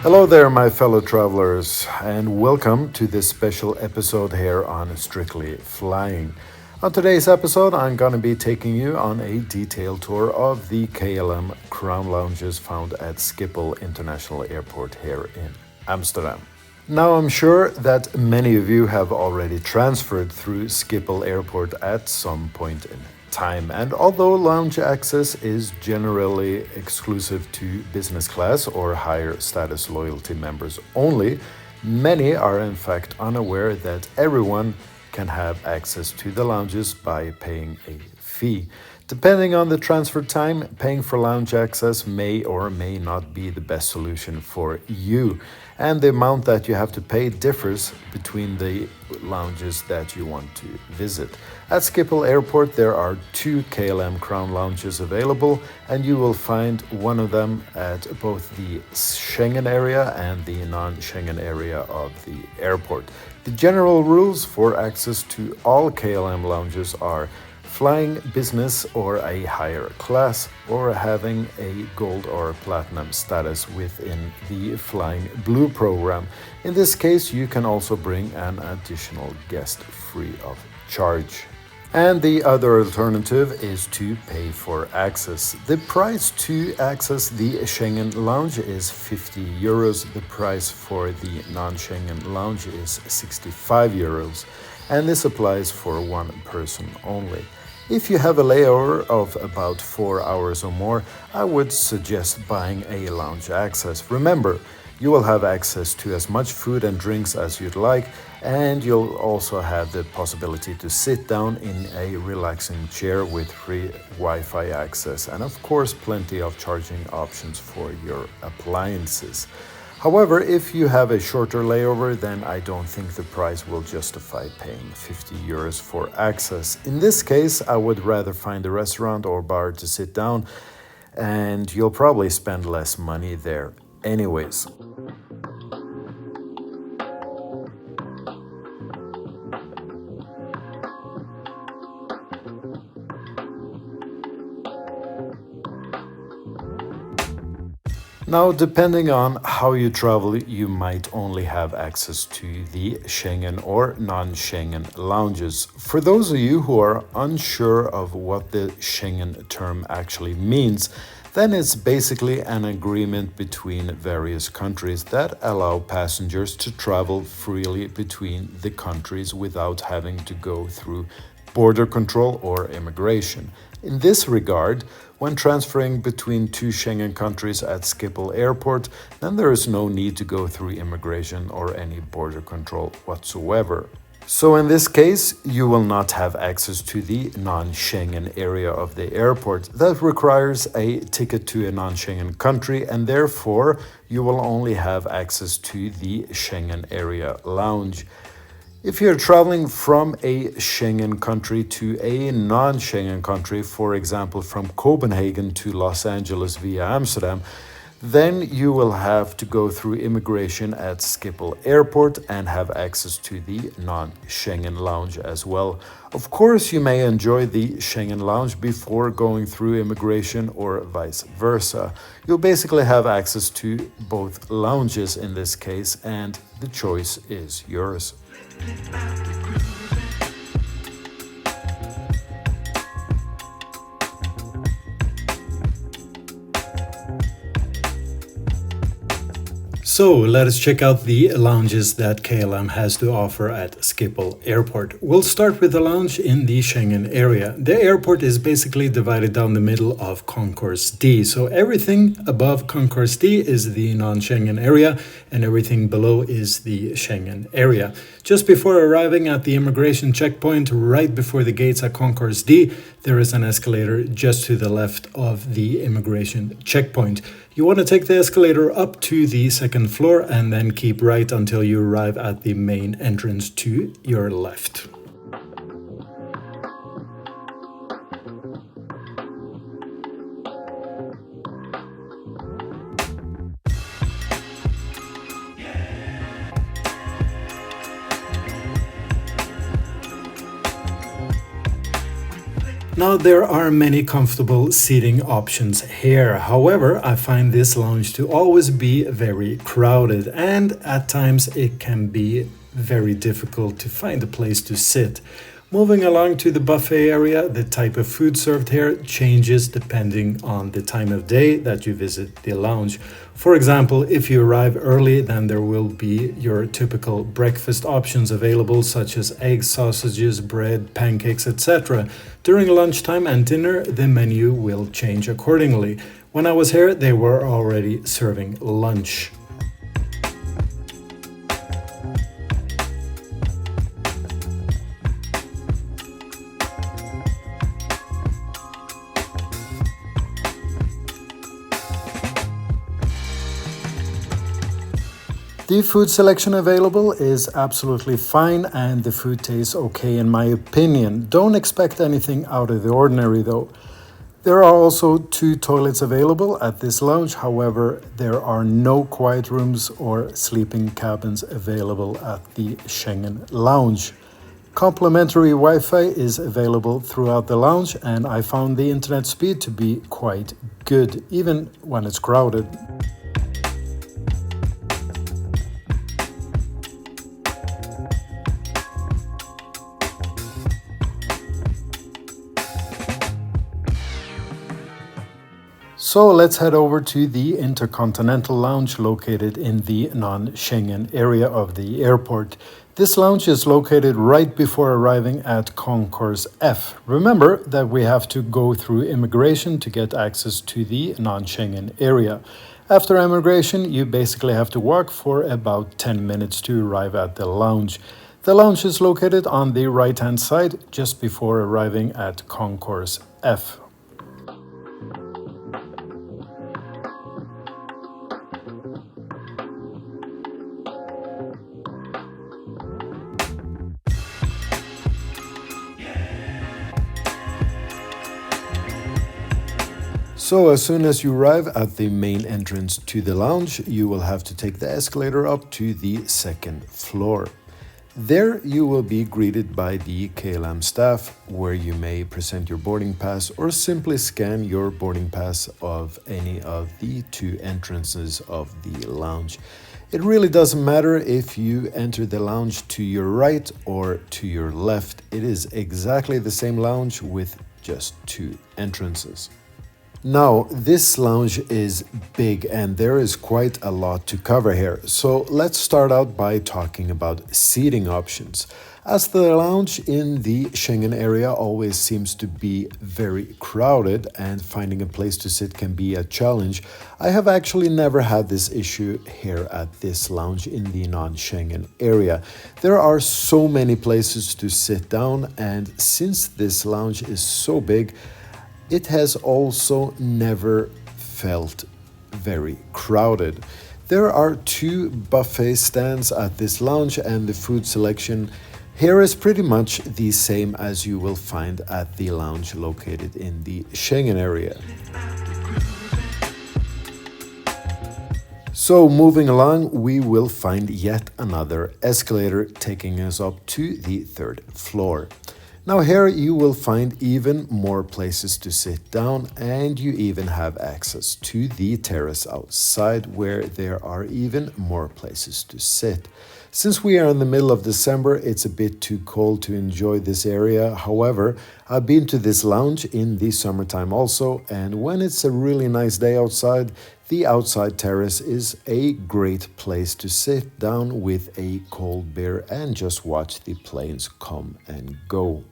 Hello there, my fellow travelers, and welcome to this special episode here on Strictly Flying. On today's episode, I'm going to be taking you on a detailed tour of the KLM CROWN lounges found at Schiphol International Airport here in Amsterdam. Now, I'm sure that many of you have already transferred through Schiphol Airport at some point in time, and although lounge access is generally exclusive to business class or higher status loyalty members only, many are in fact unaware that everyone can have access to the lounges by paying a fee. Depending on the transfer time, paying for lounge access may or may not be the best solution for you, and the amount that you have to pay differs between the lounges that you want to visit. At Schiphol Airport, there are two KLM CROWN lounges available, and you will find one of them at both the Schengen area and the non-Schengen area of the airport. The general rules for access to all KLM lounges are flying business or a higher class, or having a gold or platinum status within the Flying Blue program. In this case, you can also bring an additional guest free of charge. And the other alternative is to pay for access. The price to access the Schengen lounge is €50. The price for the non-Schengen lounge is €65, and this applies for one person only. If you have a layover of about 4 hours or more, I would suggest buying a lounge access. Remember, you will have access to as much food and drinks as you'd like, and you'll also have the possibility to sit down in a relaxing chair with free Wi-Fi access, and of course plenty of charging options for your appliances. However, if you have a shorter layover, then I don't think the price will justify paying €50 for access. In this case, I would rather find a restaurant or bar to sit down, and you'll probably spend less money there anyways. Now, depending on how you travel, you might only have access to the Schengen or non-Schengen lounges. For those of you who are unsure of what the Schengen term actually means, then it's basically an agreement between various countries that allow passengers to travel freely between the countries without having to go through border control or immigration. In this regard, when transferring between two Schengen countries at Schiphol Airport, then there is no need to go through immigration or any border control whatsoever. So in this case, you will not have access to the non-Schengen area of the airport. That requires a ticket to a non-Schengen country, and therefore you will only have access to the Schengen area lounge. If you're traveling from a Schengen country to a non-Schengen country, for example from Copenhagen to Los Angeles via Amsterdam, then you will have to go through immigration at Schiphol Airport and have access to the non-Schengen lounge as well. Of course, you may enjoy the Schengen lounge before going through immigration or vice versa. You'll basically have access to both lounges in this case, and the choice is yours. So let us check out the lounges that KLM has to offer at Schiphol Airport. We'll start with the lounge in the Schengen area. The airport is basically divided down the middle of Concourse D. So everything above Concourse D is the non-Schengen area, and everything below is the Schengen area. Just before arriving at the immigration checkpoint, right before the gates at Concourse D, there is an escalator just to the left of the immigration checkpoint. You want to take the escalator up to the second floor and then keep right until you arrive at the main entrance to your left. Now, there are many comfortable seating options here. However, I find this lounge to always be very crowded, and at times it can be very difficult to find a place to sit. Moving along to the buffet area, the type of food served here changes depending on the time of day that you visit the lounge. For example, if you arrive early, then there will be your typical breakfast options available, such as eggs, sausages, bread, pancakes, etc. During lunchtime and dinner, the menu will change accordingly. When I was here, they were already serving lunch. The food selection available is absolutely fine and the food tastes okay in my opinion. Don't expect anything out of the ordinary though. There are also 2 toilets available at this lounge, however, there are no quiet rooms or sleeping cabins available at the Schengen lounge. Complimentary Wi-Fi is available throughout the lounge and I found the internet speed to be quite good, even when it's crowded. So let's head over to the Intercontinental Lounge located in the non-Schengen area of the airport. This lounge is located right before arriving at Concourse F. Remember that we have to go through immigration to get access to the non-Schengen area. After immigration, you basically have to walk for about 10 minutes to arrive at the lounge. The lounge is located on the right-hand side just before arriving at Concourse F. So as soon as you arrive at the main entrance to the lounge, you will have to take the escalator up to the 2nd floor. There you will be greeted by the KLM staff, where you may present your boarding pass or simply scan your boarding pass of any of the 2 entrances of the lounge. It really doesn't matter if you enter the lounge to your right or to your left. It is exactly the same lounge with just 2 entrances. Now, this lounge is big and there is quite a lot to cover here. So let's start out by talking about seating options. As the lounge in the Schengen area always seems to be very crowded and finding a place to sit can be a challenge, I have actually never had this issue here at this lounge in the non-Schengen area. There are so many places to sit down, and since this lounge is so big, it has also never felt very crowded. There are 2 buffet stands at this lounge and the food selection here is pretty much the same as you will find at the lounge located in the Schengen area. So moving along, we will find yet another escalator taking us up to the 3rd floor. Now here you will find even more places to sit down, and you even have access to the terrace outside where there are even more places to sit. Since we are in the middle of December, it's a bit too cold to enjoy this area. However, I've been to this lounge in the summertime also, and when it's a really nice day outside, the outside terrace is a great place to sit down with a cold beer and just watch the planes come and go.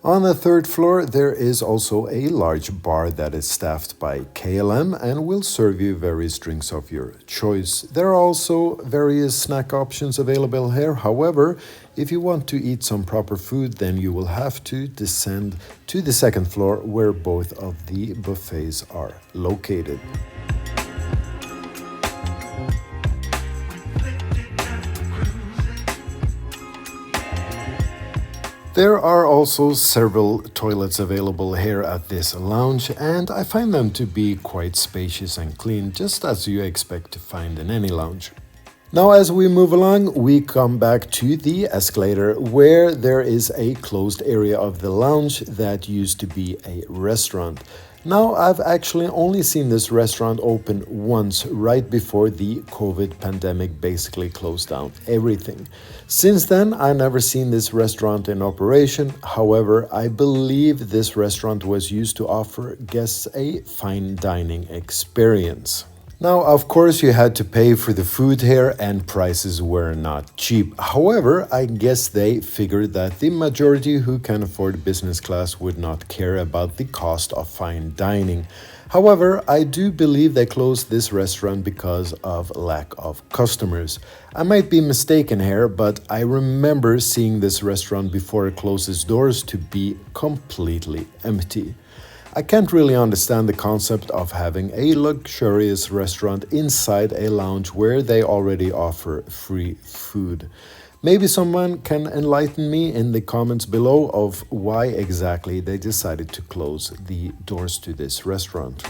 On the 3rd floor, there is also a large bar that is staffed by KLM and will serve you various drinks of your choice. There are also various snack options available here. However, if you want to eat some proper food, then you will have to descend to the 2nd floor where both of the buffets are located. There are also several toilets available here at this lounge, and I find them to be quite spacious and clean, just as you expect to find in any lounge. Now, as we move along, we come back to the escalator where there is a closed area of the lounge that used to be a restaurant. Now, I've actually only seen this restaurant open once right before the COVID pandemic basically closed down everything. Since then, I've never seen this restaurant in operation. However, I believe this restaurant was used to offer guests a fine dining experience. Now, of course, you had to pay for the food here and prices were not cheap. However, I guess they figured that the majority who can afford business class would not care about the cost of fine dining. However, I do believe they closed this restaurant because of lack of customers. I might be mistaken here, but I remember seeing this restaurant before it closed its doors to be completely empty. I can't really understand the concept of having a luxurious restaurant inside a lounge where they already offer free food. Maybe someone can enlighten me in the comments below of why exactly they decided to close the doors to this restaurant.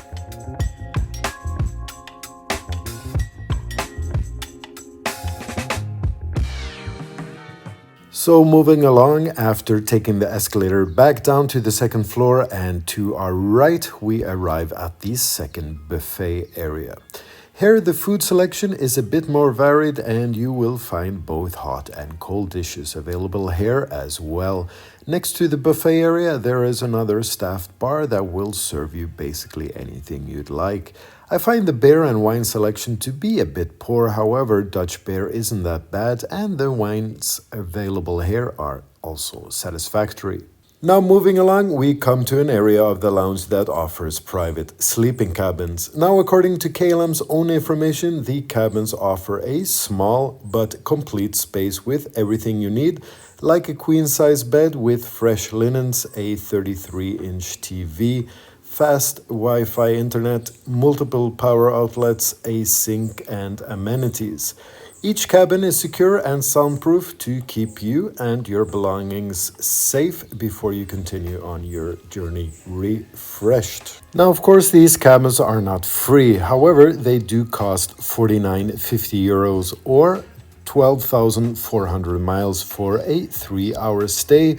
So moving along, after taking the escalator back down to the second floor and to our right, we arrive at the second buffet area. Here the food selection is a bit more varied and you will find both hot and cold dishes available here as well. Next to the buffet area there is another staffed bar that will serve you basically anything you'd like. I find the beer and wine selection to be a bit poor, however Dutch beer isn't that bad and the wines available here are also satisfactory. Now moving along, we come to an area of the lounge that offers private sleeping cabins. Now according to KLM's own information, the cabins offer a small but complete space with everything you need, like a queen-size bed with fresh linens, a 33-inch TV, fast Wi-Fi internet, multiple power outlets, a sink and amenities. Each cabin is secure and soundproof to keep you and your belongings safe before you continue on your journey refreshed. Now, of course, these cabins are not free. However, they do cost 49.50 euros or 12,400 miles for a 3-hour stay,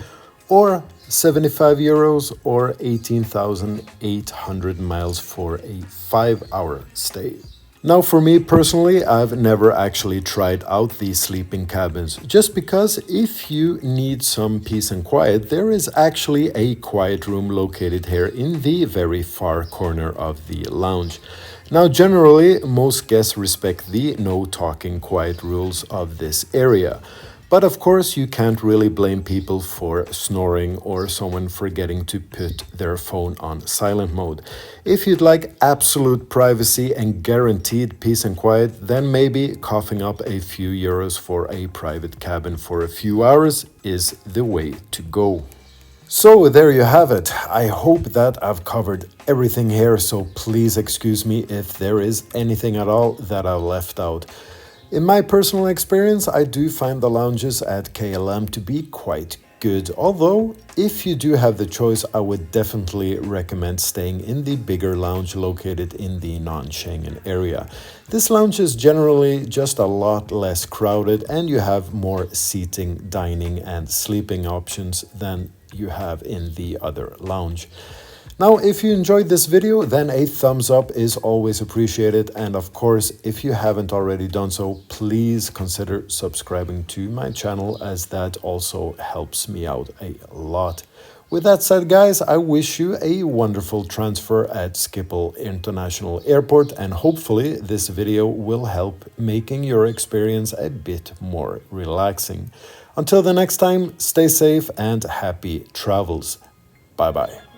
or 75 euros or 18,800 miles for a 5-hour stay. Now for me personally, I've never actually tried out these sleeping cabins, just because if you need some peace and quiet, there is actually a quiet room located here in the very far corner of the lounge. Now generally, most guests respect the no talking quiet rules of this area. But of course, you can't really blame people for snoring or someone forgetting to put their phone on silent mode. If you'd like absolute privacy and guaranteed peace and quiet, then maybe coughing up a few euros for a private cabin for a few hours is the way to go. So there you have it. I hope that I've covered everything here, so please excuse me if there is anything at all that I left out. In my personal experience, I do find the lounges at KLM to be quite good, although if you do have the choice, I would definitely recommend staying in the bigger lounge located in the non-Schengen area. This lounge is generally just a lot less crowded and you have more seating, dining and sleeping options than you have in the other lounge. Now, if you enjoyed this video, then a thumbs up is always appreciated. And of course, if you haven't already done so, please consider subscribing to my channel, as that also helps me out a lot. With that said, guys, I wish you a wonderful transfer at Schiphol International Airport, and hopefully this video will help making your experience a bit more relaxing. Until the next time, stay safe and happy travels. Bye-bye.